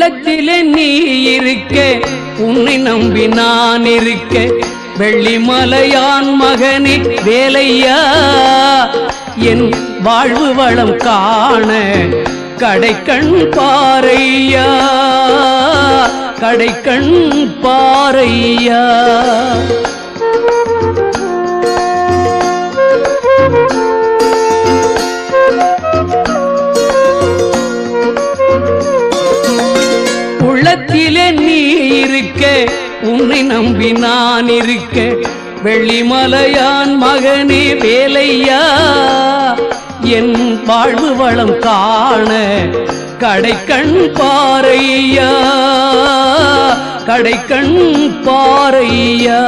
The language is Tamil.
உள்ளத்திலே நீ இருக்க உன்னை நம்பி நான் இருக்க வெள்ளிமலையான் மகனே வேலையா என் வாழ்வு வளம் காண கடைக்கண் பாரையா கடைக்கண் பாரையா உள்ளத்திலே நீ இருக்க உன்னை நம்பி நான் இருக்க வெள்ளிமலையான் மகனே வேலையா என் வாழ்வு வளம் காண கடைக்கண் பாரையா கடைக்கண் பாரையா